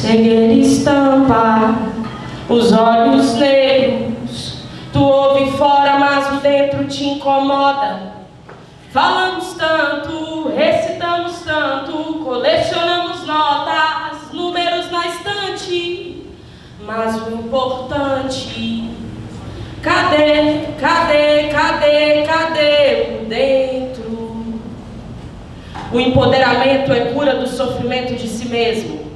Cegueira estampa os olhos negros. Tu ouve fora, mas o dentro te incomoda. Falamos tanto, recitamos tanto, colecionamos notas, números na estante. Mas o importante, cadê o dentro? O empoderamento é cura do sofrimento de si mesmo.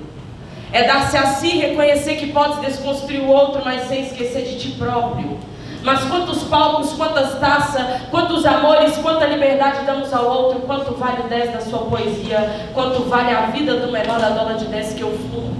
É dar-se a si, reconhecer que podes desconstruir o outro, mas sem esquecer de ti próprio. Mas quantos palcos, quantas taças, quantos amores, quanta liberdade damos ao outro, quanto vale o 10 da sua poesia, quanto vale a vida do menor da dólar de 10 que eu fumo.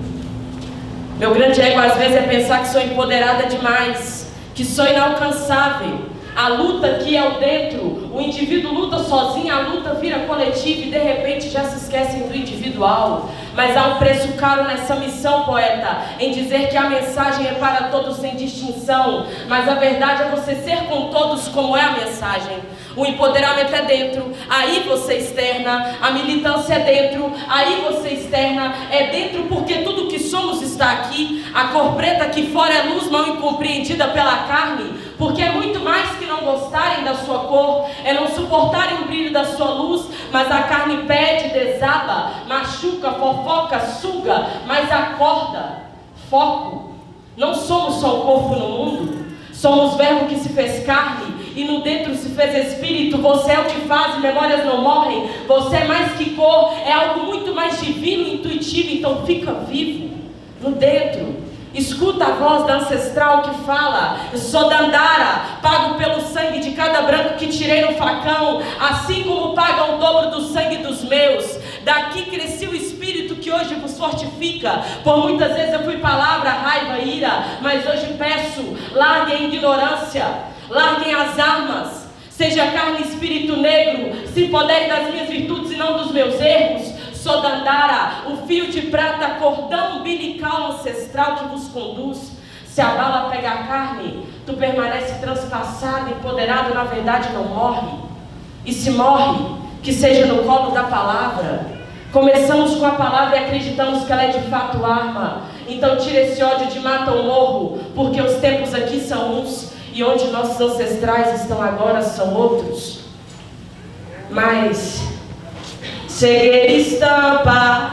Meu grande ego às vezes é pensar que sou empoderada demais, que sou inalcançável. A luta aqui é o dentro, o indivíduo luta sozinho, a luta vira coletiva e de repente já se esquecem do individual. Mas há um preço caro nessa missão, poeta, em dizer que a mensagem é para todos sem distinção. Mas a verdade é você ser com todos como é a mensagem. O empoderamento é dentro, aí você externa. A militância é dentro, aí você externa. É dentro porque tudo que somos está aqui. A cor preta aqui fora é luz mal incompreendida pela carne, porque é muito mais que não gostarem da sua cor, é não suportarem o brilho da sua luz. Mas a carne pede, desaba, machuca, fofoca, suga, mas acorda, foco. Não somos só o corpo no mundo, somos o verbo que se fez carne e no dentro se fez espírito. Você é o que faz e memórias não morrem. Você é mais que cor, é algo muito mais divino e intuitivo. Então fica vivo no dentro. Escuta a voz da ancestral que fala: eu sou Dandara, pago pelo sangue de cada branco que tirei no facão, assim como pagam o dobro do sangue dos meus. Daqui cresci o espírito que hoje vos fortifica. Por muitas vezes eu fui palavra, raiva, ira, mas hoje peço: larguem a ignorância, larguem as armas, seja carne e espírito negro, se empoderem das minhas virtudes e não dos meus erros. Sou Dandara, o fio de prata, cordão umbilical ancestral que vos conduz. Se a bala pega a carne, tu permanece transpassado, empoderado, na verdade não morre. E se morre, que seja no colo da palavra. Começamos com a palavra e acreditamos que ela é de fato arma. Então tira esse ódio de mata ou morro, porque os tempos aqui são uns, e onde nossos ancestrais estão agora são outros. Mas cegueira estampa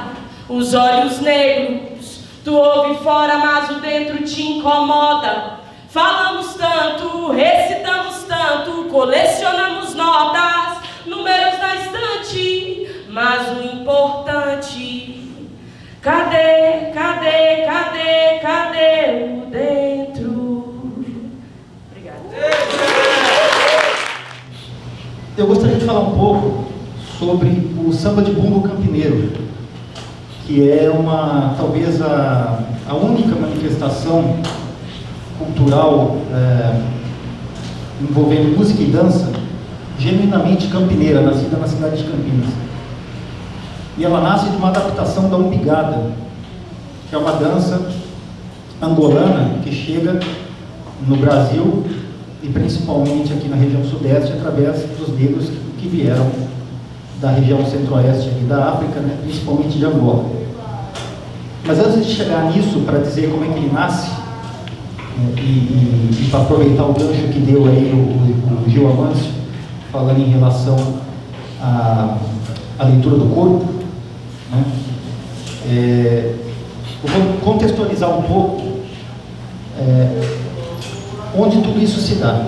os olhos negros. Tu ouve fora, mas o dentro te incomoda. Falamos tanto, recitamos tanto, colecionamos notas, números na estante. Mas o importante, cadê o dentro? Obrigada. Eu gostaria de falar um pouco sobre o samba de bumbo campineiro, que é talvez a única manifestação cultural envolvendo música e dança genuinamente campineira, nascida na cidade de Campinas. E ela nasce de uma adaptação da umbigada, que é uma dança angolana que chega no Brasil e principalmente aqui na região sudeste através dos negros que vieram da região centro-oeste da África, né, principalmente de Angola. Mas antes de chegar nisso, para dizer como é que ele nasce, e para aproveitar o gancho que deu aí o Gil Amâncio, falando em relação à leitura do corpo, né, eu vou contextualizar um pouco onde tudo isso se dá.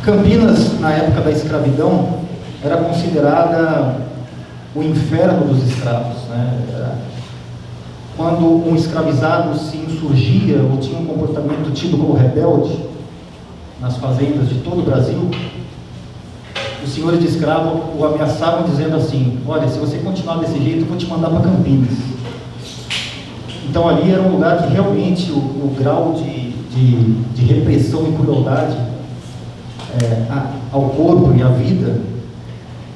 Campinas, na época da escravidão, era considerada o inferno dos escravos, né? Quando um escravizado se insurgia ou tinha um comportamento tido como rebelde nas fazendas de todo o Brasil, os senhores de escravo o ameaçavam dizendo assim: olha, se você continuar desse jeito, eu vou te mandar para Campinas. Então ali era um lugar que realmente o grau de repressão e crueldade ao corpo e à vida,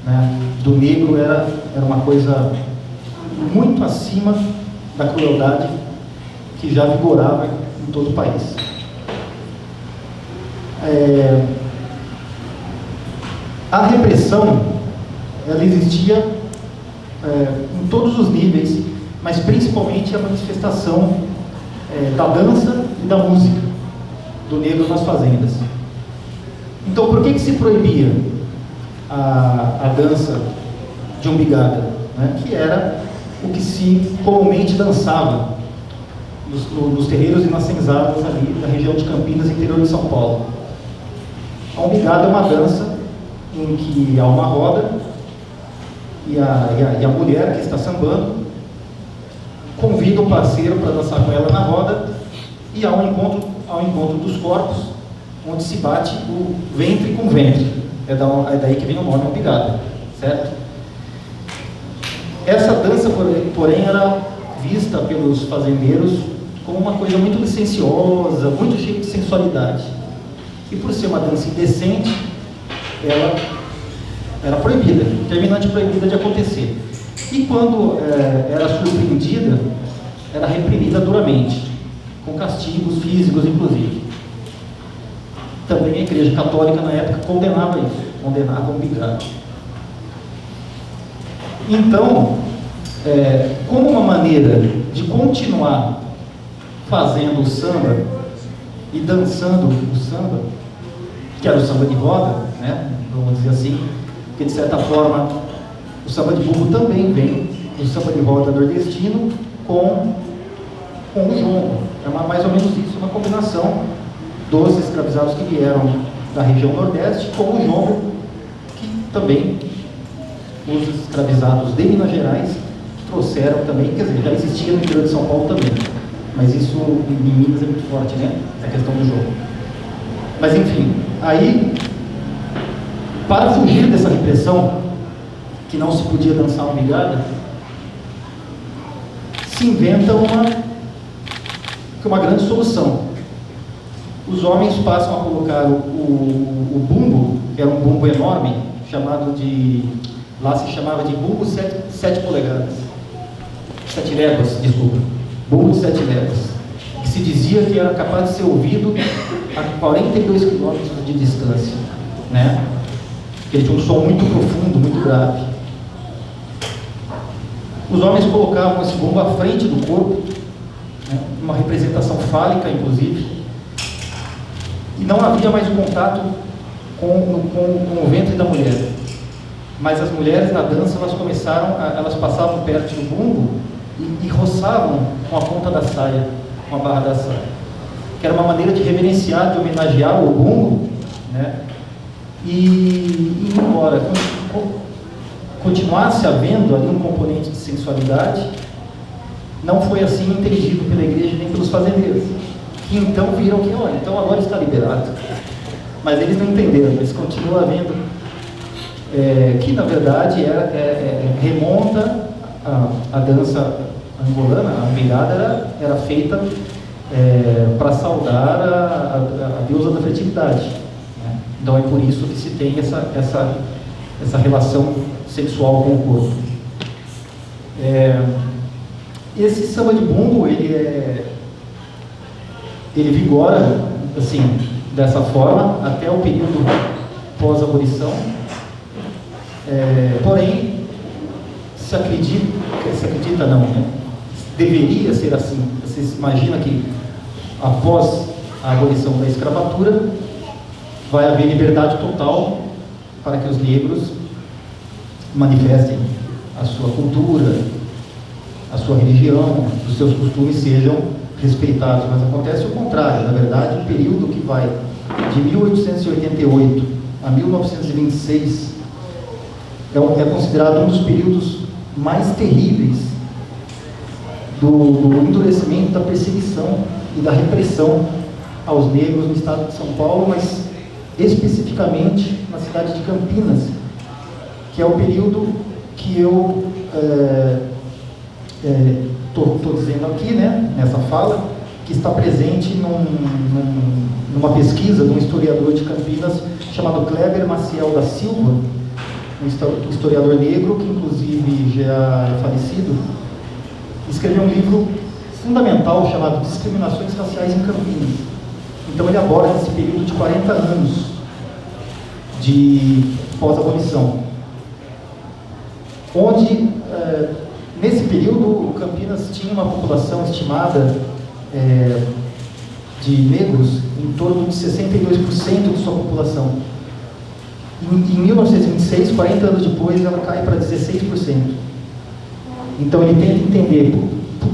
né, do negro era uma coisa muito acima da crueldade que já vigorava em todo o país. A repressão, ela existia em todos os níveis mas principalmente a manifestação da dança e da música do negro nas fazendas. Então, por que se proibia a dança de umbigada, né? Que era o que se comumente dançava nos terreiros e nas senzalas ali da região de Campinas, interior de São Paulo. A umbigada é uma dança em que há uma roda e a mulher que está sambando convida o parceiro para dançar com ela na roda, e há um encontro dos corpos, onde se bate o ventre com ventre. É daí que vem o nome umbigada, certo? Essa dança, porém, era vista pelos fazendeiros como uma coisa muito licenciosa, muito cheia de sensualidade. E por ser uma dança indecente, ela era proibida, terminante proibida de acontecer. E quando era surpreendida, era reprimida duramente, com castigos físicos, inclusive. Também a Igreja Católica, na época, condenava isso, condenava a umbigada. Então, como uma maneira de continuar fazendo o samba e dançando o samba, que era o samba de roda, né, vamos dizer assim, porque de certa forma o samba de burro também vem do samba de roda nordestino com o jongo. É mais ou menos isso, uma combinação dos escravizados que vieram da região nordeste com o jongo, que também os escravizados de Minas Gerais trouxeram também, quer dizer, já existia no interior de São Paulo também, mas isso em Minas é muito forte, né, a questão do jongo. Mas enfim, aí, para fugir dessa repressão, que não se podia dançar umbigada, se inventa uma grande solução. Os homens passam a colocar o bumbo, que era um bumbo enorme, lá se chamava de bumbo 7 polegadas, 7 léguas, desculpa, bumbo de 7 léguas, que se dizia que era capaz de ser ouvido a 42 quilômetros de distância, né? Ele tinha um som muito profundo, muito grave. Os homens colocavam esse bumbo à frente do corpo, né? Uma representação fálica, inclusive, e não havia mais o contato com o ventre da mulher. Mas as mulheres na dança, elas passavam perto do bumbo e roçavam com a ponta da saia, com a barra da saia, que era uma maneira de reverenciar, de homenagear o bumbo, né? E embora continuasse havendo ali um componente de sensualidade, não foi assim entendido pela igreja nem pelos fazendeiros, que então viram que, olha, então agora está liberado. Mas eles não entenderam, eles continuam havendo, que na verdade remonta a dança angolana, a umbigada era feita para saudar a deusa da fertilidade, né? Então é por isso que se tem essa relação sexual com o corpo. Esse samba de bumbo, ele vigora assim, dessa forma até o período pós-abolição. Porém, se acredita não, né? Deveria ser assim. Você imagina que após a abolição da escravatura vai haver liberdade total para que os negros manifestem a sua cultura, a sua religião, os seus costumes sejam respeitados. Mas acontece o contrário. Na verdade, o período que vai de 1888 a 1926 é considerado um dos períodos mais terríveis do endurecimento da perseguição e da repressão aos negros no estado de São Paulo, mas especificamente na cidade de Campinas, que é o período que eu estou dizendo aqui, né, nessa fala, que está presente numa pesquisa de um historiador de Campinas chamado Kleber Maciel da Silva, um historiador negro que inclusive já é falecido, escreveu um livro fundamental chamado Discriminações Raciais em Campinas. Então ele aborda esse período de 40 anos de pós-abolição, onde Nesse período, Campinas tinha uma população estimada de negros em torno de 62% de sua população. Em 1926, 40 anos depois, ela cai para 16%. Então ele tenta entender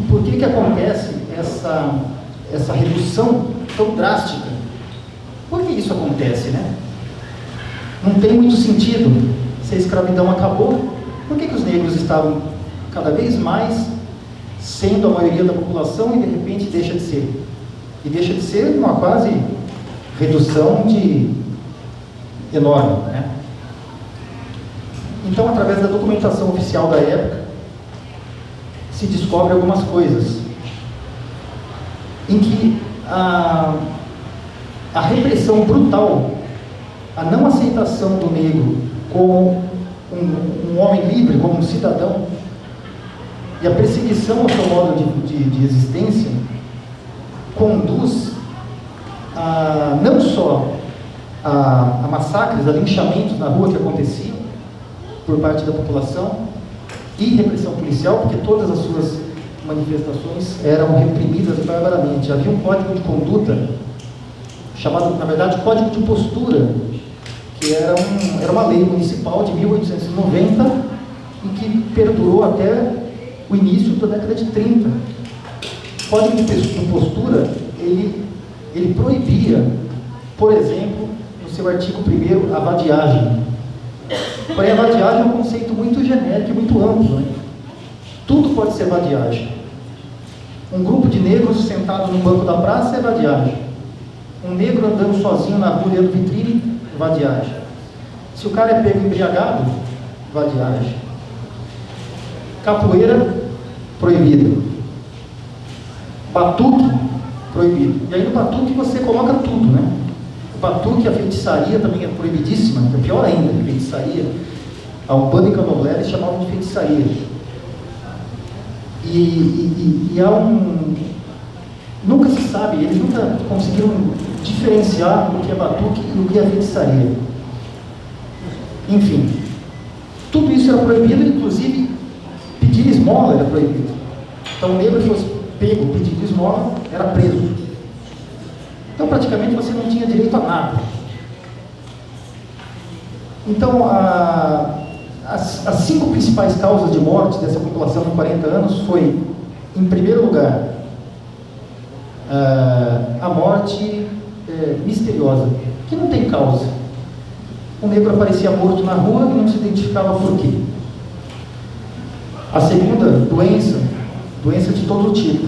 por que acontece essa redução tão drástica. Por que isso acontece, né? Não tem muito sentido. Se a escravidão acabou, por que os negros estavam cada vez mais sendo a maioria da população e de repente deixa de ser? E deixa de ser uma quase redução enorme, né? Então, através da documentação oficial da época, se descobre algumas coisas em que a repressão brutal, a não aceitação do negro como um homem livre, como um cidadão, e a perseguição ao seu modo de existência, conduz não só a massacres, a linchamentos na rua que aconteciam por parte da população, e repressão policial, porque todas as suas manifestações eram reprimidas barbaramente. Havia um código de conduta, chamado, na verdade, Código de Postura, que era uma lei municipal de 1890, e que perdurou até o início da década de 30. O Código de Postura, ele proibia, por exemplo, no seu artigo 1º, a vadiagem. Porém, a vadiagem é um conceito muito genérico e muito amplo, né? Tudo pode ser vadiagem. Um grupo de negros sentado no banco da praça é vadiagem. Um negro andando sozinho na rua olhando vitrine, vadiagem. Se o cara é pego embriagado, vadiagem. Capoeira, proibida. Batuque, proibido. E aí no batuque você coloca tudo, né? O batuque, a feitiçaria também é proibidíssima, é pior ainda, a feitiçaria. A Umbanda e Candomblé eles chamavam de feitiçaria. E há nunca se sabe, eles nunca conseguiram diferenciar o que é batuque e o que é feitiçaria. Enfim, tudo isso era proibido, inclusive pedir esmola era proibido. Então o negro que fosse pego pedindo esmola era preso. Então praticamente você não tinha direito a nada. Então as 5 principais causas de morte dessa população em 40 anos foi, em primeiro lugar, a morte misteriosa, que não tem causa. O negro aparecia morto na rua e não se identificava por quê. A segunda, doença de todo tipo.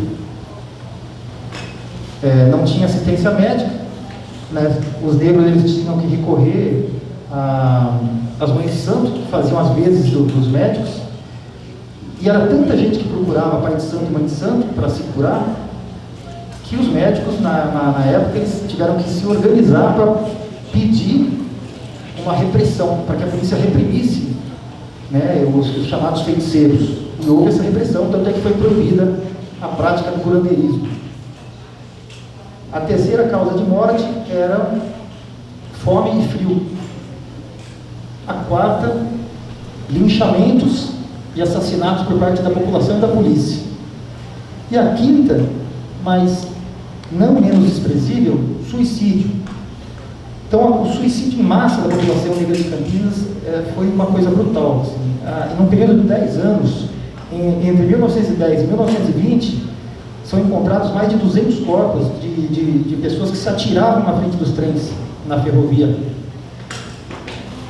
Não tinha assistência médica, né? Os negros eles tinham que recorrer às mães de santo, que faziam as vezes dos médicos, e era tanta gente que procurava pai de santo e mãe de santo para se curar, que os médicos na época eles tiveram que se organizar para pedir uma repressão, para que a polícia reprimisse, né, os chamados feiticeiros. E houve essa repressão, tanto é que foi proibida a prática do curandeirismo. A terceira causa de morte era fome e frio. A quarta, linchamentos e assassinatos por parte da população e da polícia. E a quinta, mas não menos desprezível, suicídio. Então, o suicídio em massa da população negra de Campinas foi uma coisa brutal. Assim. Em um período de 10 anos, entre 1910 e 1920, são encontrados mais de 200 corpos de pessoas que se atiravam na frente dos trens, na ferrovia,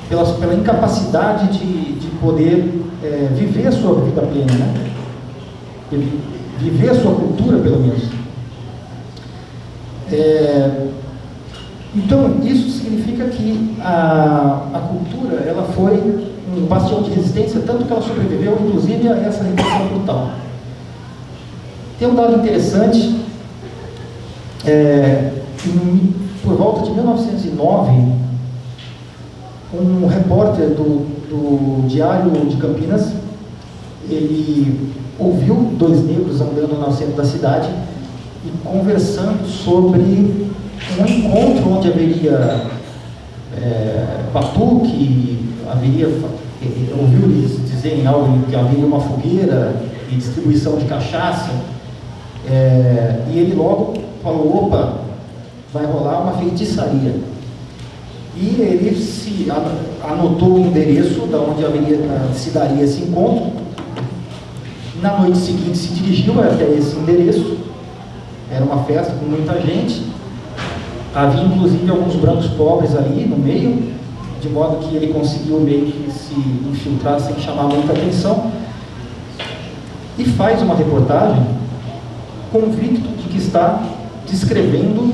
pela incapacidade de poder viver a sua vida plena, né? Viver a sua cultura, pelo menos. Então, isso significa que a cultura ela foi um bastião de resistência, tanto que ela sobreviveu, inclusive, a essa repressão brutal. Tem um dado interessante, por volta de 1909, um repórter do Diário de Campinas, ele ouviu 2 negros andando no centro da cidade e conversando sobre um encontro onde haveria batuque, ouviu eles dizerem algo que haveria uma fogueira, e distribuição de cachaça, e ele logo falou, opa, vai rolar uma feitiçaria. E ele anotou o endereço da onde se daria esse encontro. Na noite seguinte se dirigiu até esse endereço. Era uma festa com muita gente. Havia inclusive alguns brancos pobres ali no meio, de modo que ele conseguiu meio que se infiltrar sem chamar muita atenção. E faz uma reportagem convicto de que está descrevendo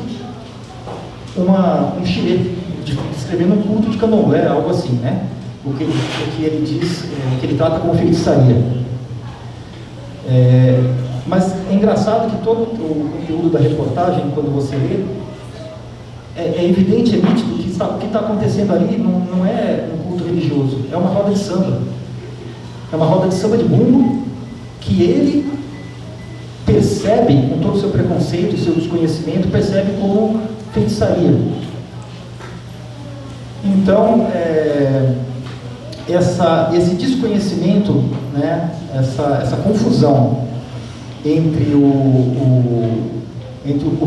um xirê, descrevendo um culto de candomblé, algo assim, né? O que ele diz, que ele trata como feitiçaria. Mas é engraçado que todo o conteúdo da reportagem, quando você lê, é evidente, é nítido que o que está acontecendo ali não é um culto religioso, é uma roda de samba. É uma roda de samba de bumbo que ele percebe, com todo o seu preconceito e seu desconhecimento, percebe como feitiçaria. Então, esse desconhecimento, né, essa confusão entre o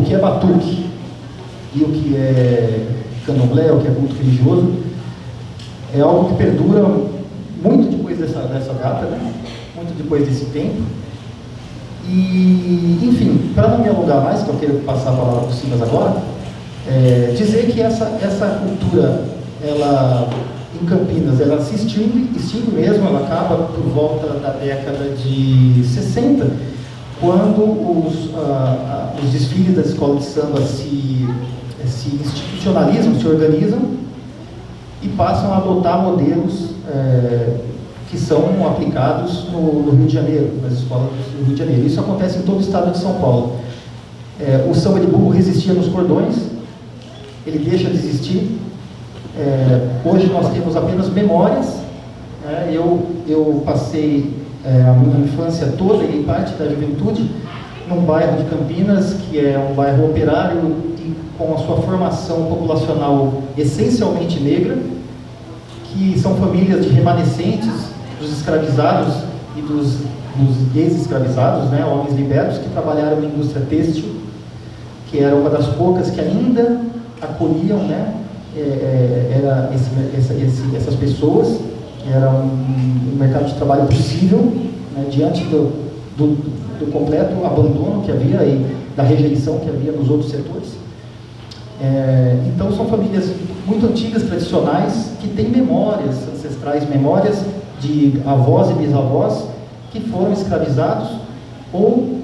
que é batuque e o que é candomblé, o que é culto religioso, é algo que perdura muito depois dessa data, né? Muito depois desse tempo. E, enfim, para não me alongar mais, que eu quero passar a palavra por cima agora, dizer que essa cultura, ela, em Campinas, ela se extingue mesmo, ela acaba por volta da década de 60, quando os desfiles da escola de samba se institucionalizam, se organizam e passam a adotar modelos que são aplicados no Rio de Janeiro, nas escolas do Rio de Janeiro. Isso acontece em todo o estado de São Paulo. O samba de bumbo resistia nos cordões, ele deixa de existir. Hoje nós temos apenas memórias. Eu passei a minha infância toda e parte da juventude num bairro de Campinas, que é um bairro operário e com a sua formação populacional essencialmente negra, que são famílias de remanescentes dos escravizados e dos ex-escravizados, né, homens libertos que trabalharam na indústria têxtil, que era uma das poucas que ainda acolhiam, né, essas pessoas. Era um mercado de trabalho possível, né, diante do completo abandono que havia e da rejeição que havia nos outros setores. Então são famílias muito antigas, tradicionais, que têm memórias ancestrais, memórias de avós e bisavós que foram escravizados ou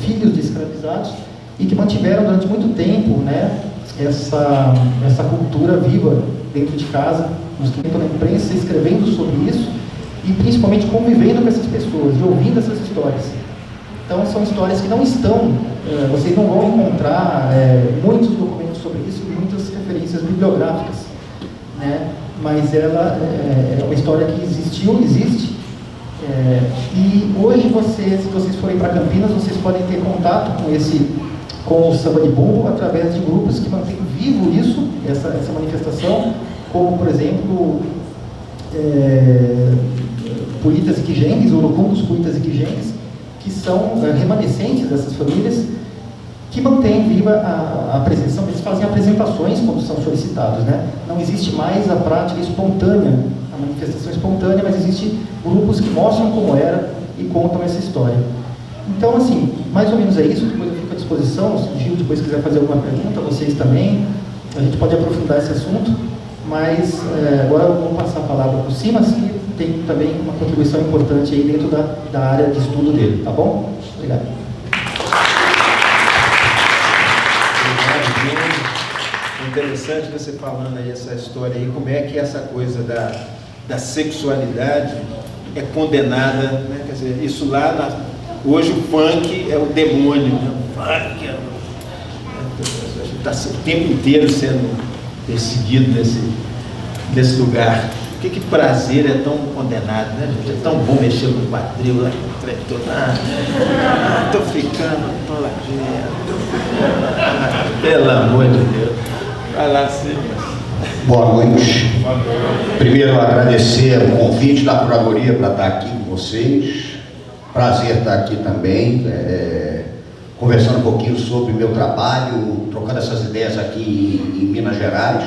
filhos de escravizados e que mantiveram durante muito tempo, né, essa cultura viva dentro de casa, nos que estão na imprensa, escrevendo sobre isso e principalmente convivendo com essas pessoas e ouvindo essas histórias. Então são histórias que não estão, vocês não vão encontrar muitos documentos sobre isso, muitas referências bibliográficas, né? Mas ela é uma história que existiu, existe, e hoje se vocês forem para Campinas, vocês podem ter contato com o samba de bumbo através de grupos que mantêm vivo isso, essa manifestação, como por exemplo Puitas e Quijengues, Urucum dos Puitas e Quijengues, que são remanescentes dessas famílias que mantêm viva a presença. Eles fazem apresentações quando são solicitados, né? Não existe mais a prática espontânea, a manifestação espontânea, mas existem grupos que mostram como era e contam essa história. Então, assim, mais ou menos é isso. Depois eu fico à disposição, se o Gil depois quiser fazer alguma pergunta, vocês também, a gente pode aprofundar esse assunto, mas agora eu vou passar a palavra por cima, assim, tem também uma contribuição importante aí dentro da área de estudo dele, tá bom? Obrigado. Interessante você falando aí essa história aí, como é que essa coisa da sexualidade é condenada, né? Quer dizer, isso lá, hoje o funk é o demônio, né? O funk está o tempo inteiro sendo perseguido nesse lugar. Por que prazer é tão condenado, né, gente? É tão bom mexer no quadril lá, tô ficando, tô lá, pelo amor de Deus. Vai lá, Simas. Boa noite. Primeiro, agradecer o convite da Curadoria para estar aqui com vocês. Prazer estar aqui também, conversando um pouquinho sobre o meu trabalho, trocando essas ideias aqui em Minas Gerais.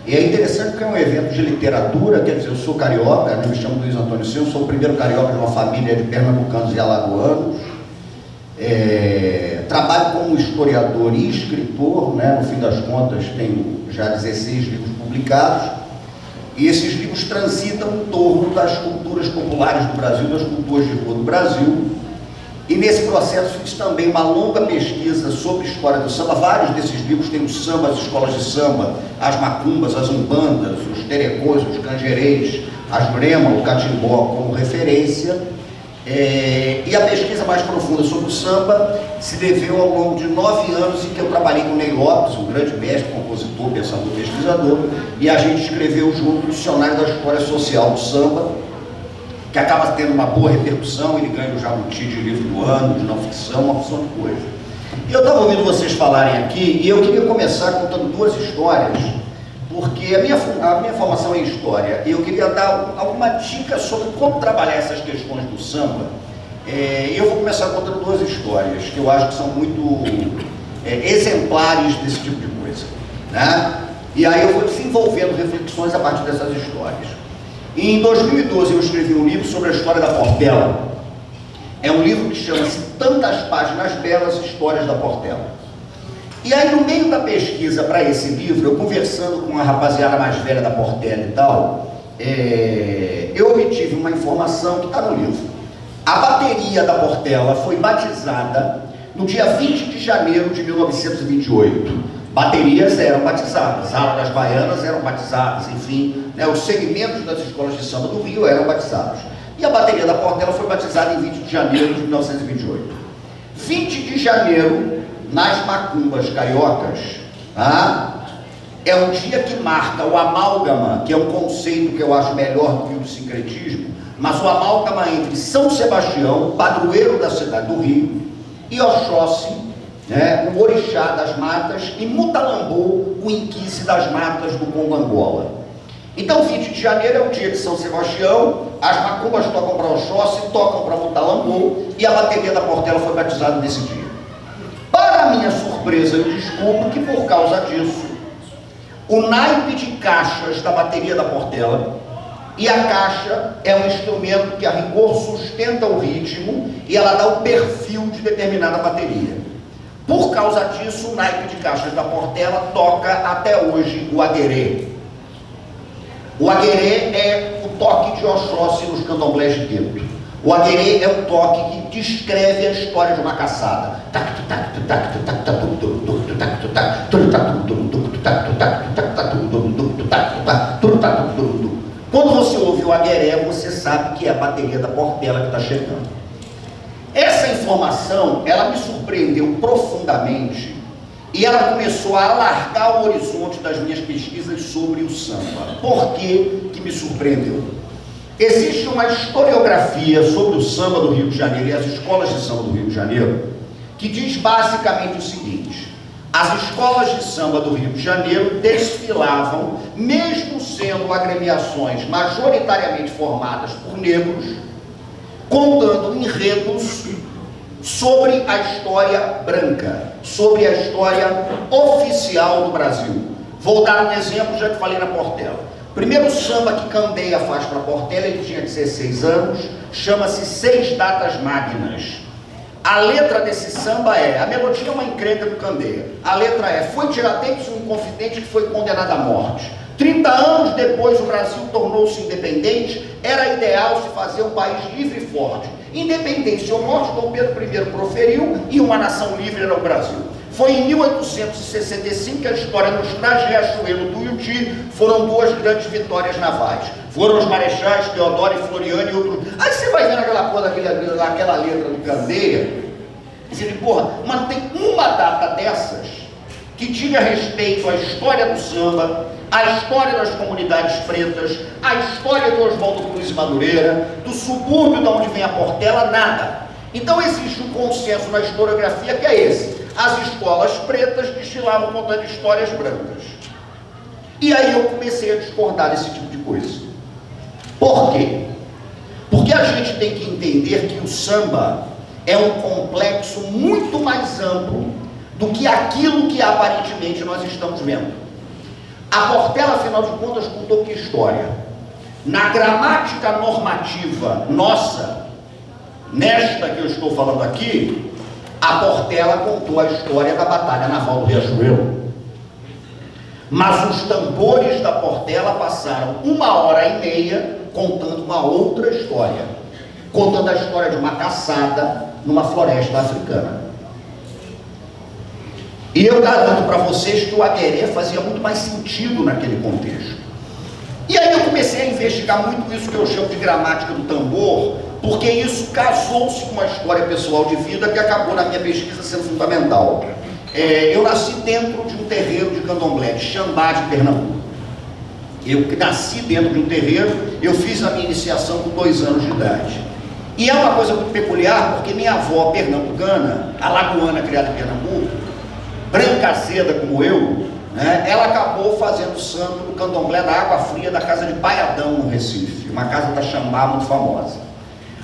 E é interessante porque é um evento de literatura, quer dizer, eu sou carioca, né? Me chamo Luiz Antônio Silva, sou o primeiro carioca de uma família de pernambucanos e alagoanos. Trabalho como historiador e escritor, né? No fim das contas tenho já 16 livros publicados. E esses livros transitam em torno das culturas populares do Brasil, das culturas de rua do Brasil. E nesse processo fiz também uma longa pesquisa sobre a história do samba. Vários desses livros têm os sambas, as escolas de samba, as macumbas, as umbandas, os terecôs, os canjerês, as brema, o catimbó como referência. E a pesquisa mais profunda sobre o samba se deveu ao longo de 9 anos em que eu trabalhei com Ney Lopes, um grande mestre, compositor, pensador, pesquisador, e a gente escreveu junto o Dicionário da História Social do Samba, que acaba tendo uma boa repercussão. Ele ganha o Jabuti de livro do ano, de não ficção, uma opção de coisa. E eu estava ouvindo vocês falarem aqui, e eu queria começar contando 2 histórias, porque a minha formação é em história, e eu queria dar alguma dica sobre como trabalhar essas questões do samba. Eu vou começar contando 2 histórias, que eu acho que são muito exemplares desse tipo de coisa, né? E aí eu vou desenvolvendo reflexões a partir dessas histórias. E em 2012 eu escrevi um livro sobre a história da Portela. É um livro que chama-se Tantas Páginas Belas, Histórias da Portela. E aí, no meio da pesquisa para esse livro, eu conversando com a rapaziada mais velha da Portela e tal, eu obtive uma informação que está no livro. A bateria da Portela foi batizada no dia 20 de janeiro de 1928. Baterias eram batizadas, a ala das baianas eram batizadas, enfim, né, os segmentos das escolas de samba do Rio eram batizados. E a bateria da Portela foi batizada em 20 de janeiro de 1928. 20 de janeiro, nas macumbas cariocas, tá? É um dia que marca o amálgama, que é um conceito que eu acho melhor do que o sincretismo, mas o amálgama entre São Sebastião, padroeiro da cidade do Rio, e Oxóssi, né, o orixá das matas, e Mutalambô, o inquice das matas do Congo Angola. Então 20 de janeiro é o dia de São Sebastião, as macumbas tocam para Oxóssi, tocam para Mutalambô, e a bateria da Portela foi batizada nesse dia. Para minha surpresa, eu descubro que por causa disso, o naipe de caixas da bateria da Portela, e a caixa é um instrumento que a rigor sustenta o ritmo e ela dá o perfil de determinada bateria. Por causa disso, o naipe de caixas da Portela toca até hoje o aguerê. O aguerê é o toque de Oxóssi nos candomblés de Gueto. O aguerê é um toque que descreve a história de uma caçada. Quando você ouve o agueré, você sabe que é a bateria da Portela que está chegando. Essa informação, ela me surpreendeu profundamente e ela começou a alargar o horizonte das minhas pesquisas sobre o samba. Por que me surpreendeu? Existe uma historiografia sobre o samba do Rio de Janeiro e as escolas de samba do Rio de Janeiro que diz basicamente o seguinte: as escolas de samba do Rio de Janeiro desfilavam, mesmo sendo agremiações majoritariamente formadas por negros, contando enredos sobre a história branca, sobre a história oficial do Brasil. Vou dar um exemplo, já que falei na Portela. Primeiro samba que Candeia faz para Portela, ele tinha 16 anos, chama-se 6 Datas Magnas. A letra desse samba a melodia é uma encrenca do Candeia. A letra foi Tiradentes um inconfidente que foi condenado à morte. 30 anos depois o Brasil tornou-se independente, era ideal se fazer um país livre e forte. Independência ou morte, Dom Pedro I proferiu e uma nação livre era o Brasil. Foi em 1865 que a história nos traz Riachuelo do Uti, foram 2 grandes vitórias navais. Foram os marechais Teodoro e Floriano e outros. Aí você vai vendo aquela porra daquela letra do Candeia, e você diz, porra, mas não tem uma data dessas que diga respeito à história do samba, à história das comunidades pretas, à história de Oswaldo Cruz e Madureira, do subúrbio de onde vem a Portela, nada. Então existe um consenso na historiografia que é esse: as escolas pretas desfilavam contando histórias brancas. E aí eu comecei a discordar desse tipo de coisa. Por quê? Porque a gente tem que entender que o samba é um complexo muito mais amplo do que aquilo que aparentemente nós estamos vendo. A Portela, afinal de contas, contou que história? Na gramática normativa nossa, nesta que eu estou falando aqui, a Portela contou a história da Batalha Naval do Riachuelo. Mas os tambores da Portela passaram 1h30 contando uma outra história, contando a história de uma caçada numa floresta africana. E eu garanto para vocês que o aguerê fazia muito mais sentido naquele contexto. E aí eu comecei a investigar muito isso que eu chamo de gramática do tambor, porque isso casou-se com uma história pessoal de vida que acabou na minha pesquisa sendo fundamental. Eu nasci dentro de um terreiro de candomblé, de Xambá de Pernambuco. Eu nasci dentro de um terreiro, eu fiz a minha iniciação com 2 anos de idade. E é uma coisa muito peculiar, porque minha avó pernambucana, alagoana criada em Pernambuco, branca seda como eu, né, ela acabou fazendo santo no candomblé da Água Fria da casa de Paiadão, no Recife, uma casa da Xambá muito famosa.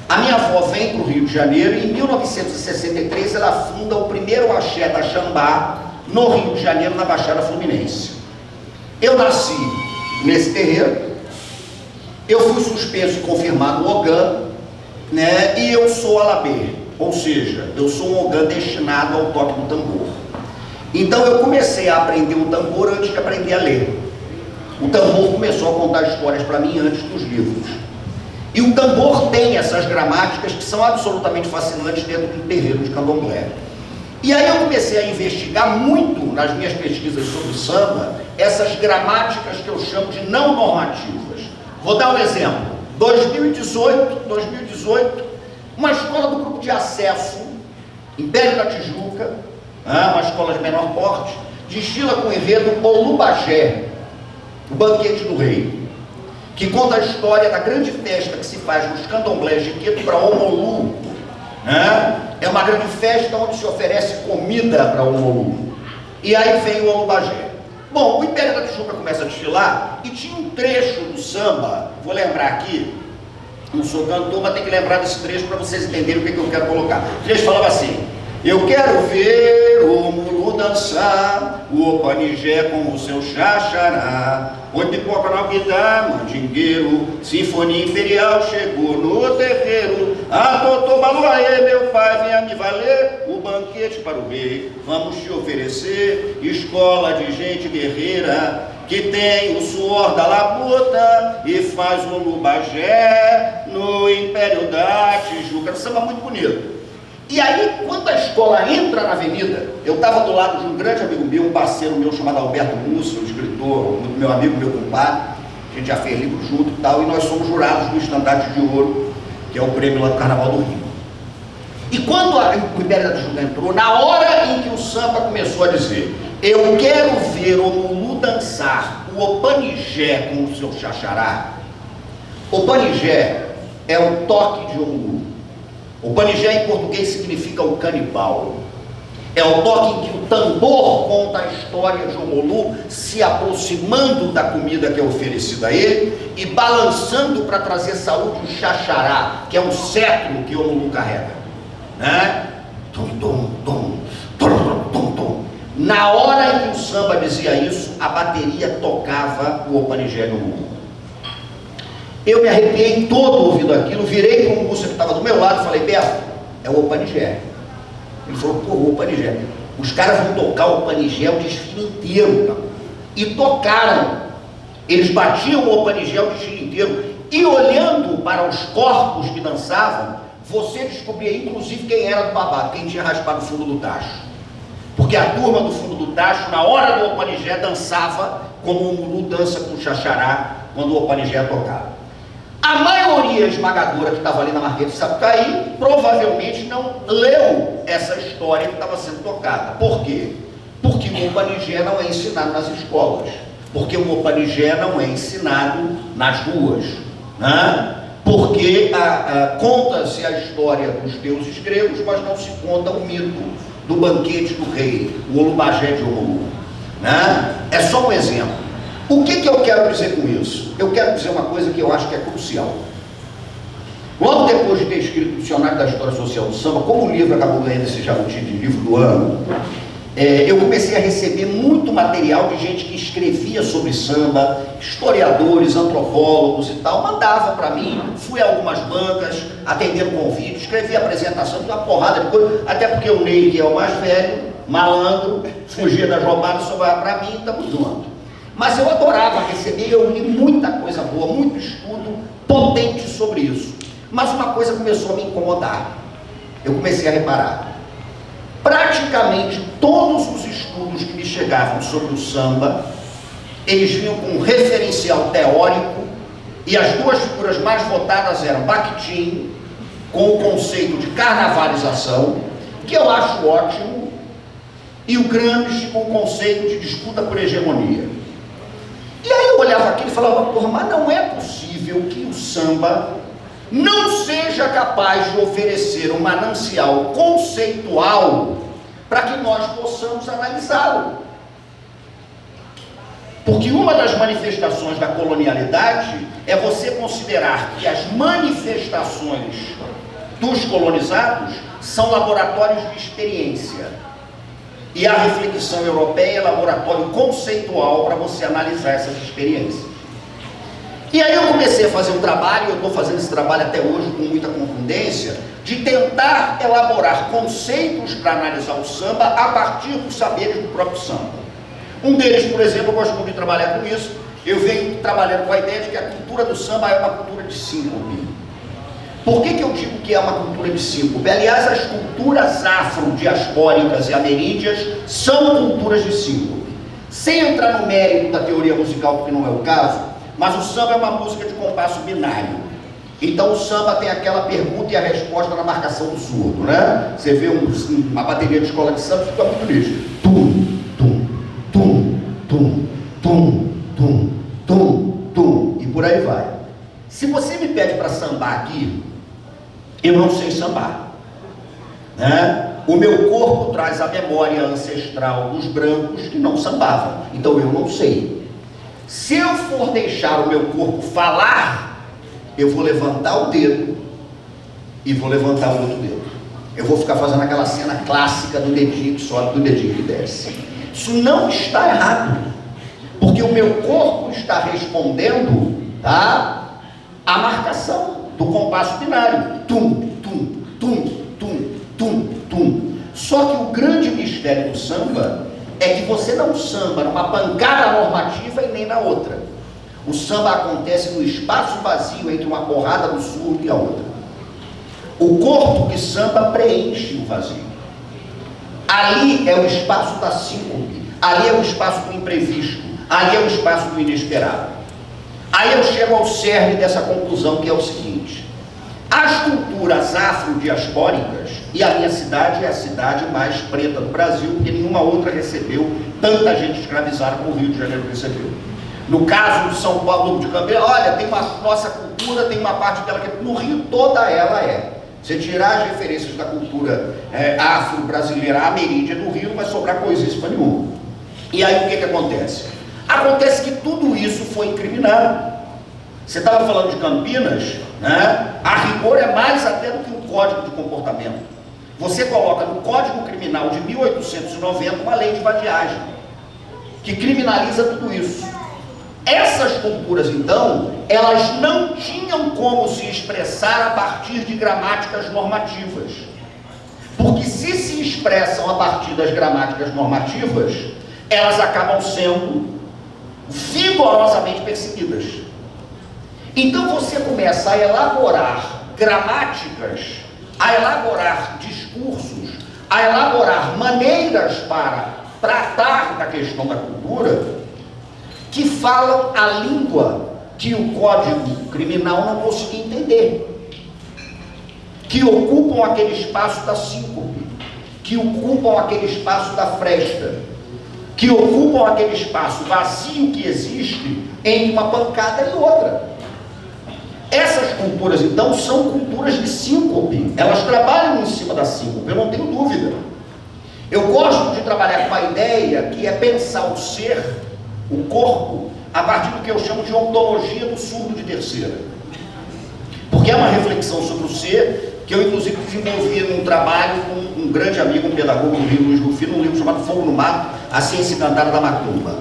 A minha avó vem para o Rio de Janeiro e em 1963 ela funda o primeiro axé da Xambá no Rio de Janeiro, na Baixada Fluminense. Eu nasci nesse terreiro, eu fui suspenso e confirmado no Ogã, né, e eu sou alabê, ou seja, eu sou um Ogã destinado ao toque do tambor. Então eu comecei a aprender o tambor antes de aprender a ler. O tambor começou a contar histórias para mim antes dos livros. E o tambor tem essas gramáticas que são absolutamente fascinantes dentro do terreiro de candomblé. E aí eu comecei a investigar muito nas minhas pesquisas sobre samba essas gramáticas que eu chamo de não normativas. Vou dar um exemplo. 2018, uma escola do grupo de acesso, Império da Tijuca, uma escola de menor porte, desfila com o enredo Olubagé, o banquete do rei, que conta a história da grande festa que se faz nos candomblés de Queto para Omolu. É uma grande festa onde se oferece comida para Omolu. E aí vem o Olubagé. Bom, o Império da Tijuca começa a desfilar e tinha um trecho do samba, vou lembrar aqui, não sou cantor, mas tem que lembrar desse trecho para vocês entenderem o que eu quero colocar. O trecho falava assim: eu quero ver o Mulu dançar, o Opanigé com o seu xaxará, oi pipoca na guitarra, mandingueiro, sinfonia imperial chegou no terreiro, a Totô Baluaê, meu pai, venha me valer, o banquete para o rei, vamos te oferecer, escola de gente guerreira, que tem o suor da labuta e faz o Olubagé no Império da Tijuca. Era um samba muito bonito. E aí, quando a escola entra na avenida, eu estava do lado de um grande amigo meu, um parceiro meu chamado Alberto Múcio, um escritor, meu amigo, meu compadre, a gente já fez livro junto e tal, e nós somos jurados do Estandarte de Ouro, que é o prêmio lá do Carnaval do Rio. E quando o Império da Tijuca entrou, na hora em que o samba começou a dizer: eu quero ver o Mulu dançar, o Opanigé com o seu xaxará. Opanigé é o toque de Omulu. Opanigé em português significa o canibal. É o toque em que o tambor conta a história de Omulu se aproximando da comida que é oferecida a ele e balançando para trazer saúde o xaxará, que é um cetro que Omulu carrega, né? Tum, tum, tum, tum, tum, tum. Na hora em que o samba dizia isso, a bateria tocava o Opanigé do Omulu. Eu me arrepiei todo ouvindo aquilo, virei para o Múcio que estava do meu lado e falei: Beto, é o Opanigé. Ele falou: pô, o Opanigé. Os caras vão tocar o Opanigé o desfile inteiro, cara. E tocaram. Eles batiam o Opanigé o desfile inteiro. E olhando para os corpos que dançavam, você descobria inclusive quem era do babado, quem tinha raspado o fundo do tacho. Porque a turma do fundo do tacho, na hora do Opanigé, dançava como o Mulu dança com o xaxará quando o Opanigé tocava. A maioria esmagadora que estava ali na Marquês de Sapucaí provavelmente não leu essa história que estava sendo tocada. Por quê? Porque o Opanigé não é ensinado nas escolas. Porque o Opanigé não é ensinado nas ruas, né? Porque conta-se a história dos deuses gregos, mas não se conta o mito do banquete do rei, o Olubagé de Omulu, né? É só um exemplo. O que eu quero dizer com isso? Eu quero dizer uma coisa que eu acho que é crucial. Logo depois de ter escrito o Dicionário da História Social do Samba, como o livro acabou ganhando esse jabuti de livro do ano, eu comecei a receber muito material de gente que escrevia sobre samba, historiadores, antropólogos e tal, mandavam para mim, fui a algumas bancas, atendendo convite, escrevi apresentação, uma porrada de coisa, até porque o Ney, que é o mais velho, malandro, fugia das roubadas, sobrava para mim, estamos juntos. Mas eu adorava receber, eu li muita coisa boa, muito estudo potente sobre isso. Mas uma coisa começou a me incomodar. Eu comecei a reparar. Praticamente todos os estudos que me chegavam sobre o samba, eles vinham com um referencial teórico, e as duas figuras mais votadas eram Bakhtin, com o conceito de carnavalização, que eu acho ótimo, e o Gramsci com o conceito de disputa por hegemonia. E aí eu olhava aquilo e falava, porra, mas não é possível que o samba não seja capaz de oferecer um manancial conceitual para que nós possamos analisá-lo. Porque uma das manifestações da colonialidade é você considerar que as manifestações dos colonizados são laboratórios de experiência. E a reflexão europeia é laboratório conceitual para você analisar essas experiências. E aí eu comecei a fazer um trabalho, eu estou fazendo esse trabalho até hoje com muita contundência, de tentar elaborar conceitos para analisar o samba a partir dos saberes do próprio samba. Um deles, por exemplo, eu gosto muito de trabalhar com isso, eu venho trabalhando com a ideia de que a cultura do samba é uma cultura de síncope. Por que eu digo que é uma cultura de síncope? Aliás, as culturas afro-diaspóricas e ameríndias são culturas de síncope. Sem entrar no mérito da teoria musical, porque não é o caso, mas o samba é uma música de compasso binário. Então o samba tem aquela pergunta e a resposta na marcação do surdo, né? Você vê uma bateria de escola de samba, fica muito nisso. Tum, tum, tum, tum, tum, tum, tum, tum, e por aí vai. Se você me pede para sambar aqui, eu não sei sambar, né? O meu corpo traz a memória ancestral dos brancos que não sambavam, então eu não sei. Se eu for deixar o meu corpo falar, eu vou levantar o dedo e vou levantar o outro dedo. Eu vou ficar fazendo aquela cena clássica do dedinho que sobe, do dedinho que desce. Isso não está errado, porque o meu corpo está respondendo, tá, à marcação do compasso binário. Tum, tum, tum, tum, tum, tum. Só que o grande mistério do samba é que você não samba numa pancada normativa e nem na outra. O samba acontece no espaço vazio entre uma porrada do surdo e a outra. O corpo que samba preenche o vazio. Ali é o espaço da síncope, ali é o espaço do imprevisto, ali é o espaço do inesperado. Aí eu chego ao cerne dessa conclusão, que é o seguinte: as culturas afro-diaspóricas, e a minha cidade é a cidade mais preta do Brasil, porque nenhuma outra recebeu tanta gente escravizada como o Rio de Janeiro recebeu. No caso de São Paulo de Campinas, olha, tem uma nossa cultura, tem uma parte dela que no Rio toda ela é. Você tirar as referências da cultura afro-brasileira ameríndia do Rio, não vai sobrar coisíssima nenhuma. E aí o que acontece? Acontece que tudo isso foi incriminado. Você estava falando de Campinas, né? A rigor é mais até do que um código de comportamento. Você coloca no Código Criminal de 1890 uma lei de vadiagem, que criminaliza tudo isso. Essas culturas, então, elas não tinham como se expressar a partir de gramáticas normativas. Porque se expressam a partir das gramáticas normativas, elas acabam sendo vigorosamente perseguidas. Então você começa a elaborar gramáticas, a elaborar discursos, a elaborar maneiras para tratar da questão da cultura, que falam a língua que o Código Criminal não conseguia entender, que ocupam aquele espaço da síncope, que ocupam aquele espaço da fresta, que ocupam aquele espaço vazio que existe entre uma pancada e outra. Essas culturas, então, são culturas de síncope. Elas trabalham em cima da síncope, eu não tenho dúvida. Eu gosto de trabalhar com a ideia que é pensar o ser, o corpo, a partir do que eu chamo de ontologia do surdo de terceira. Porque é uma reflexão sobre o ser que eu, inclusive, desenvolvi num trabalho com um grande amigo, um pedagogo do Rio, Luiz Rufino, num livro chamado Fogo no Mato, A Ciência Encantada da Macumba.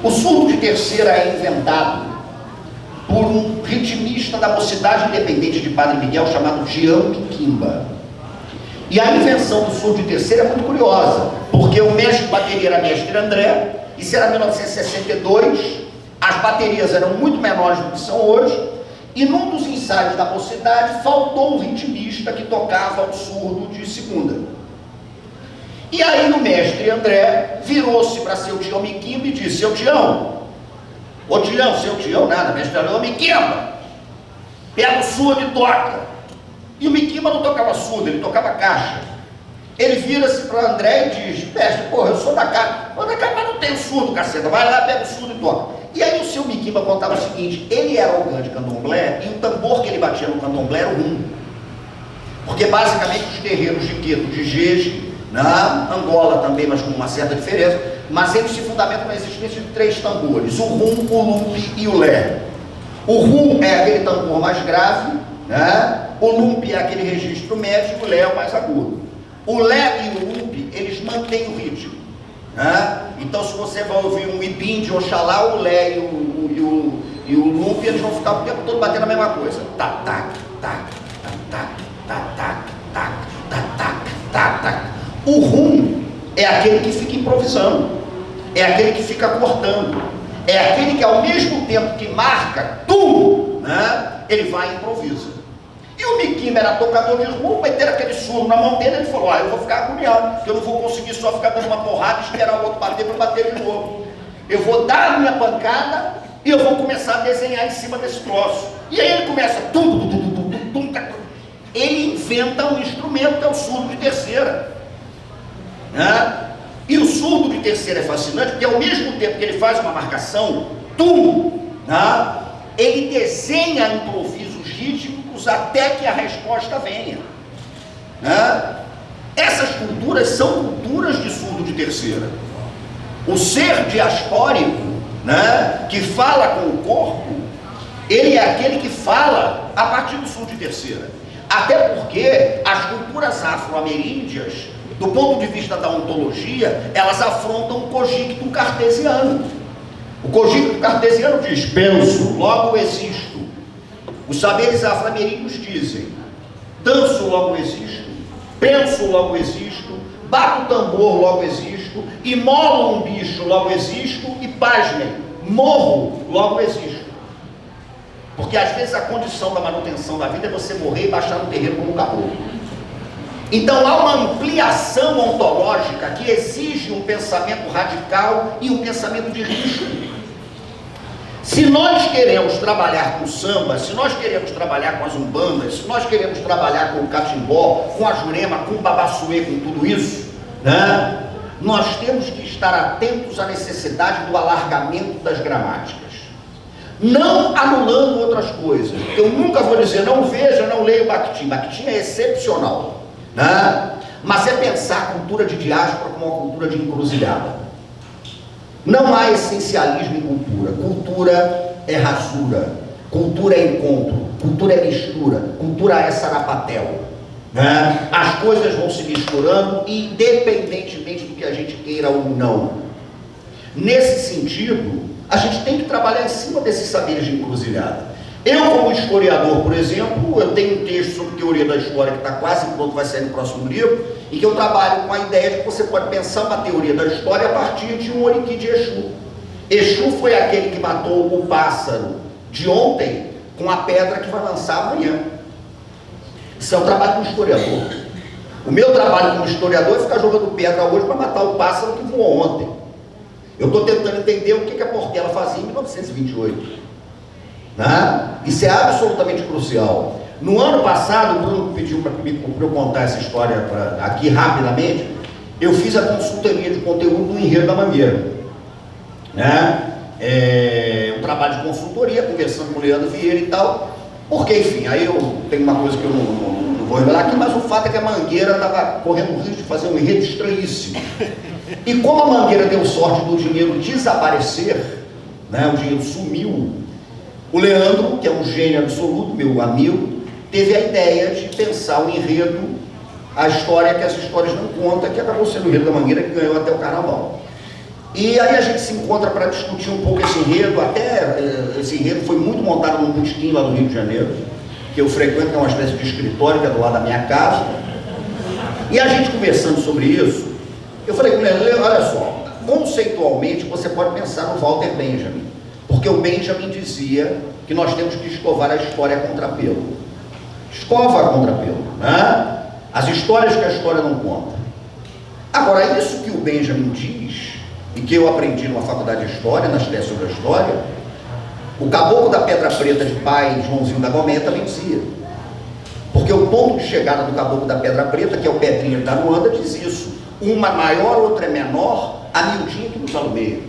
O surdo de terceira é inventado por um ritmista da Mocidade Independente de Padre Miguel chamado Jean Miquimba. E a invenção do surdo de terceira é muito curiosa, porque o mestre de bateria era mestre André, isso era 1962, as baterias eram muito menores do que são hoje, e num dos ensaios da Mocidade faltou um ritmista que tocava o surdo de segunda. E aí o mestre André virou-se para seu Tião Miquimba e disse: seu Tião, ô Tião, seu Tião nada, mestre André, ô Miquimba, pega o surdo e toca. E o Miquimba não tocava surdo, ele tocava caixa. Ele vira-se para André e diz: mestre, porra, eu sou da caixa. Mas não tem surdo, caceta, vai lá, pega o surdo e toca. E aí o seu Miquimba contava o seguinte: ele era o grande candomblé e o tambor que ele batia no candomblé era o rum. Porque basicamente os terreiros de Queto, de Jeje, na Angola também, mas com uma certa diferença, mas eles se fundamentam na existência de 3 tambores: o rum, o lumpe e o lé. O rum é aquele tambor mais grave, né? O lumpe é aquele registro médio e o lé é o mais agudo. O lé e o lumpe, eles mantêm o ritmo, né? Então, se você vai ouvir um ibim de Oxalá, o lé e o lumpe, eles vão ficar o tempo todo batendo a mesma coisa. Tac, tac, tac, tac, tac, tac, tac, tac, tac, tac, tac. O rum é aquele que fica improvisando, é aquele que fica cortando, é aquele que ao mesmo tempo que marca tudo, né, ele vai e improvisa. E o Miquimba era tocador de rum, meteram aquele surdo na mão dele, ele falou: eu vou ficar agoniado, porque eu não vou conseguir só ficar dando uma porrada e esperar o outro bater para bater de novo. Eu vou dar a minha pancada e eu vou começar a desenhar em cima desse troço. E aí ele começa, ele inventa um instrumento que é o surdo de terceira. Né? E o surdo de terceira é fascinante, porque ao mesmo tempo que ele faz uma marcação, né, ele desenha improvisos rítmicos até que a resposta venha. Né? Essas culturas são culturas de surdo de terceira. O ser diaspórico, né, que fala com o corpo, ele é aquele que fala a partir do surdo de terceira. Até porque as culturas afro-ameríndias, do ponto de vista da ontologia, elas afrontam o cogito cartesiano. O cogito cartesiano diz: penso, logo existo. Os saberes afro-ameríndios dizem: danço, logo existo. Penso, logo existo. Bato o tambor, logo existo. Imolo um bicho, logo existo. E pasmem, morro, logo existo. Porque às vezes a condição da manutenção da vida é você morrer e baixar no terreno como um caboclo. Então há uma ampliação ontológica que exige um pensamento radical e um pensamento de risco. Se nós queremos trabalhar com samba, se nós queremos trabalhar com as umbandas, se nós queremos trabalhar com o catimbó, com a jurema, com o babassuê, com tudo isso, né, nós temos que estar atentos à necessidade do alargamento das gramáticas. Não anulando outras coisas. Eu nunca vou dizer: não veja, não leia o Bakhtin. Bakhtin é excepcional. Né? Mas é pensar a cultura de diáspora como uma cultura de encruzilhada. Não há essencialismo em cultura. Cultura é rasura, cultura é encontro, cultura é mistura, cultura é sarapatel. Né? As coisas vão se misturando independentemente do que a gente queira ou não. Nesse sentido, a gente tem que trabalhar em cima desses saberes de encruzilhada. Eu, como historiador, por exemplo, eu tenho um texto sobre teoria da história que está quase pronto, vai sair no próximo livro, em que eu trabalho com a ideia de que você pode pensar uma teoria da história a partir de um Oriki de Exu. Exu foi aquele que matou o pássaro de ontem com a pedra que vai lançar amanhã. Isso é o trabalho do historiador. O meu trabalho como historiador é ficar jogando pedra hoje para matar o pássaro que voou ontem. Eu estou tentando entender o que a Portela fazia em 1928. Né? Isso é absolutamente crucial. No ano passado, o Bruno pediu para eu contar essa história aqui rapidamente. Eu fiz a consultoria de conteúdo do Enredo da Mangueira. Né? Um trabalho de consultoria, conversando com o Leandro Vieira e tal. Porque, enfim, aí eu tenho uma coisa que eu não vou revelar aqui, mas o fato é que a Mangueira estava correndo o risco de fazer um enredo estranhíssimo. E como a Mangueira deu sorte do dinheiro desaparecer, né, o dinheiro sumiu, O Leandro, que é um gênio absoluto, meu amigo, teve a ideia de pensar o enredo, a história que as histórias não contam, que acabou sendo o Enredo da Mangueira, que ganhou até o Carnaval. E aí a gente se encontra para discutir um pouco esse enredo, até esse enredo foi muito montado num botequim lá no Rio de Janeiro, que eu frequento, que é uma espécie de escritório, que é do lado da minha casa. E a gente conversando sobre isso, eu falei com o Leandro, olha só, conceitualmente você pode pensar no Walter Benjamin, porque o Benjamin dizia que nós temos que escovar a história a contrapelo. Escova a contrapelo, né? As histórias que a história não conta. Agora, isso que o Benjamin diz, e que eu aprendi numa faculdade de História, nas testes sobre a História, o Caboclo da Pedra Preta de pai Joãozinho da Gomeia também dizia. Porque o ponto de chegada do Caboclo da Pedra Preta, que é o Pedrinho da Luanda, diz isso. Uma maior, outra é menor, a miudinha que nos alumeia.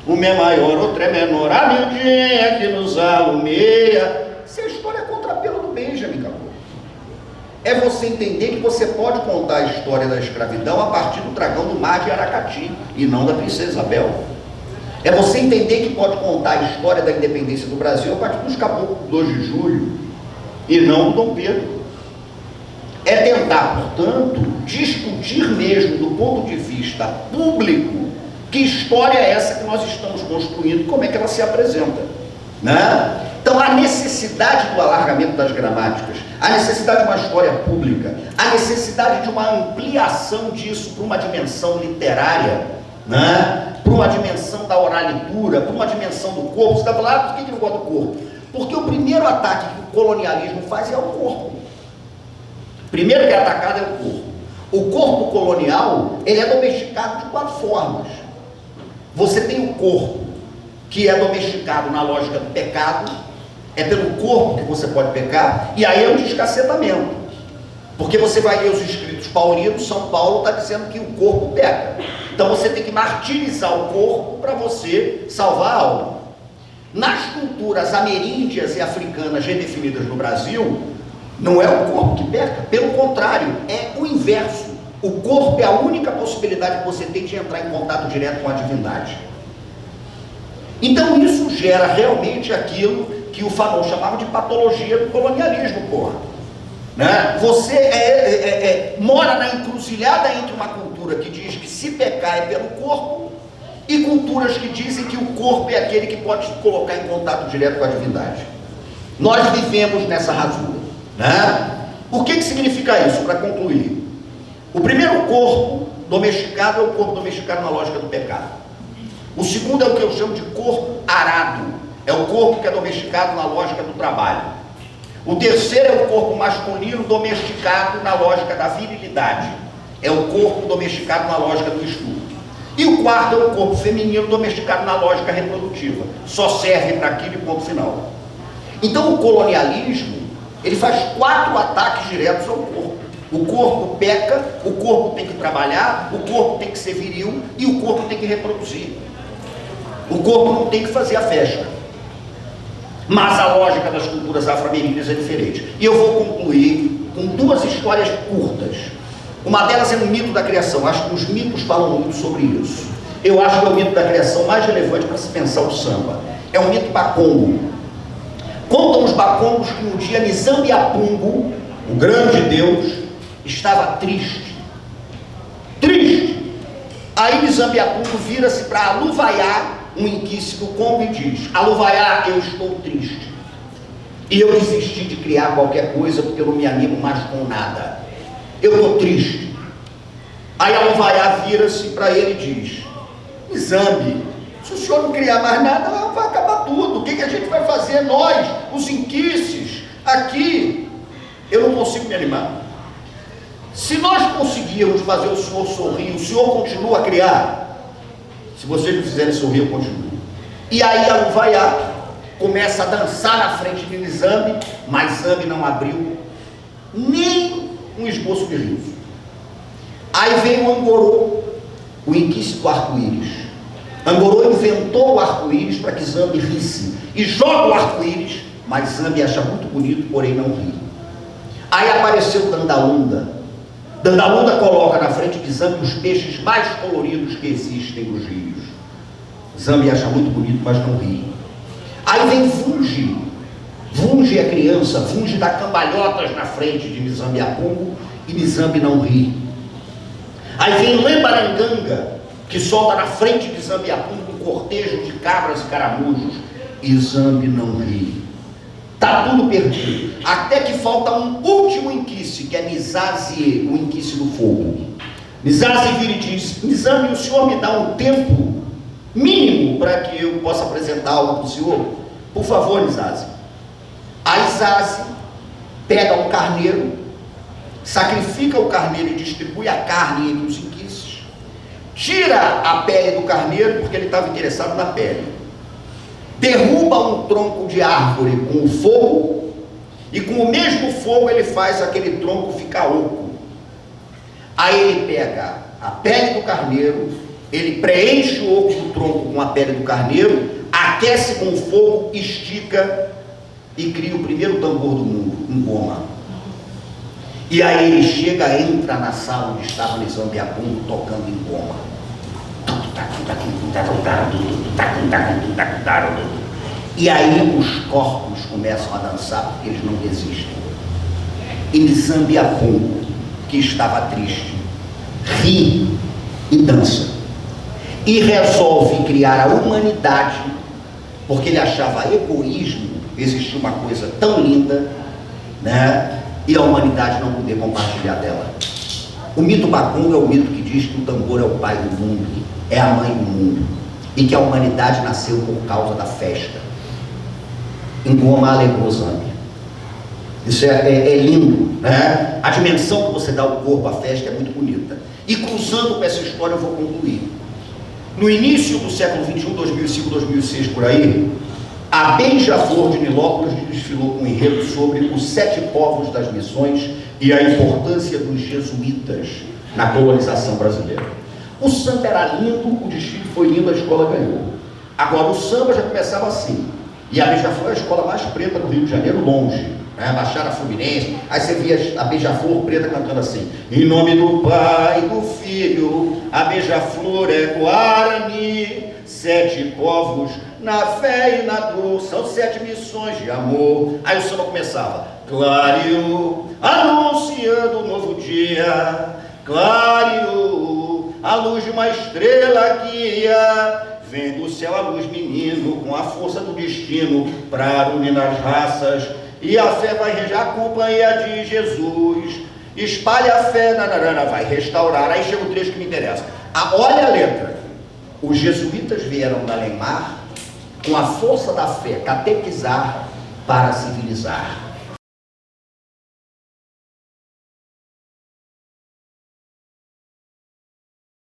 Uma é maior, outra é menor, a miudinha que nos alumeia. Isso é a história contrapelo do Benjamin, Caboclo. É você entender que você pode contar a história da escravidão a partir do dragão do mar de Aracati, e não da princesa Isabel. É você entender que pode contar a história da independência do Brasil a partir dos caboclos do 2 de julho, e não do Dom Pedro. É tentar, portanto, discutir mesmo do ponto de vista público que história é essa que nós estamos construindo e como é que ela se apresenta, né? Então, a necessidade do alargamento das gramáticas, a necessidade de uma história pública, a necessidade de uma ampliação disso para uma dimensão literária, né? Para uma dimensão da oralitura, para uma dimensão do corpo. Você está falando, por que não gosta do corpo? Porque o primeiro ataque que o colonialismo faz é o corpo. O primeiro que é atacado é o corpo. O corpo colonial, ele é domesticado de 4 formas. Você tem o corpo, que é domesticado na lógica do pecado, é pelo corpo que você pode pecar, e aí é um descacetamento. Porque você vai ler os escritos paulinos, São Paulo está dizendo que o corpo peca. Então você tem que martirizar o corpo para você salvar a alma. Nas culturas ameríndias e africanas redefinidas no Brasil, não é o corpo que peca, pelo contrário, é o inverso. O corpo é a única possibilidade que você tem de entrar em contato direto com a divindade. Então isso gera realmente aquilo que o Fanon chamava de patologia do colonialismo, porra. Né? Você mora na encruzilhada entre uma cultura que diz que se pecar é pelo corpo e culturas que dizem que o corpo é aquele que pode te colocar em contato direto com a divindade. Nós vivemos nessa rasura, né? O que significa isso, para concluir? O primeiro corpo domesticado é o corpo domesticado na lógica do pecado. O segundo é o que eu chamo de corpo arado, é o corpo que é domesticado na lógica do trabalho. O terceiro é o corpo masculino domesticado na lógica da virilidade, é o corpo domesticado na lógica do estudo. E o quarto é o corpo feminino domesticado na lógica reprodutiva, só serve para aquilo e ponto final. Então o colonialismo, ele faz 4 ataques diretos ao corpo. O corpo peca, o corpo tem que trabalhar, o corpo tem que ser viril e o corpo tem que reproduzir. O corpo não tem que fazer a festa. Mas a lógica das culturas afro-ameríndias é diferente. E eu vou concluir com 2 histórias curtas. Uma delas é o mito da criação. Acho que os mitos falam muito sobre isso. Eu acho que é o mito da criação mais relevante para se pensar o samba. É o mito bacongo. Contam os bacongos que um dia Nizambi Apungo, o grande deus, estava triste. Triste. Aí Nizambi Apungo vira-se para Aluvaiá, um inquice do Congo, e diz: Aluvaiá, eu estou triste. E eu desisti de criar qualquer coisa porque eu não me animo mais com nada. Eu estou triste. Aí Aluvaiá vira-se para ele e diz: Nizambi, se o senhor não criar mais nada, vai acabar tudo. O que a gente vai fazer? Nós, os inquices, aqui, eu não consigo me animar. Se nós conseguirmos fazer o senhor sorrir, o senhor continua a criar. Se vocês não fizerem sorrir, eu continuo. E aí Aluvaiá começa a dançar na frente de Nizambi, mas Zambi não abriu nem um esboço de riso. Aí vem o Angorô, o inquice do arco-íris. Angorô inventou o arco-íris para que Zambi risse, e joga o arco-íris, mas Zambi acha muito bonito, porém não ri. Aí apareceu Dandalunda. Dandalunda coloca na frente de Zambi os peixes mais coloridos que existem nos rios. Zambi acha muito bonito, mas não ri. Aí vem Vungi, Vunge é criança, Vunge dá cambalhotas na frente de Nizambi Apumbo e Nizambi não ri. Aí vem Lembaranganga, que solta na frente de Nizambi Apumbo um cortejo de cabras e caramujos, e Nizambi não ri. Está tudo perdido, até que falta um último inquice, que é Nizazi, o inquice do fogo. Nizazi vira e diz: Nizambi, o senhor me dá um tempo mínimo para que eu possa apresentar algo para o senhor? Por favor, Nizazi. A Nizazi pega um carneiro, sacrifica o carneiro e distribui a carne entre os inquices, tira a pele do carneiro, porque ele estava interessado na pele, derruba um tronco de árvore com o fogo, e com o mesmo fogo ele faz aquele tronco ficar oco. Aí ele pega a pele do carneiro, ele preenche o oco do tronco com a pele do carneiro, aquece com o fogo, estica e cria o primeiro tambor do mundo, um goma. E aí ele chega, entra na sala onde estava Nizambi Apumbo tocando em goma. E aí os corpos começam a dançar, porque eles não resistem. E Nizambi Apumbo, que estava triste, ri e dança. E resolve criar a humanidade, porque ele achava egoísmo existir uma coisa tão linda, né? E a humanidade não poder compartilhar dela. O mito Bakunga é o mito que diz que o tambor é o pai do mundo, é a mãe do mundo, e que a humanidade nasceu por causa da festa. Ngoma alegrou Zâmbia. Isso é lindo, né? A dimensão que você dá ao corpo à festa é muito bonita. E cruzando com essa história eu vou concluir. No início do século XXI, 2005, 2006, por aí, a Beija-Flor de Nilópolis desfilou com um enredo sobre os 7 povos das missões e a importância dos jesuítas na colonização brasileira. O samba era lindo, o desfile foi lindo, a escola ganhou. Agora o samba já começava assim, e a Beija-Flor é a escola mais preta do Rio de Janeiro, longe, né? Baixada Fluminense. Aí você via a Beija-Flor preta cantando assim: em nome do Pai e do Filho, a Beija-Flor é Guarani, 7 povos na fé e na dor, são 7 missões de amor. Aí o samba começava: clareou, anunciando um novo dia, clareou, a luz de uma estrela guia, vem do céu a luz, menino, com a força do destino, para unir nas raças, e a fé vai reger a companhia de Jesus, espalha a fé, nanarana, vai restaurar. Aí chega o trecho que me interessa. Olha a letra. Os jesuítas vieram da Lemar com a força da fé catequizar para civilizar.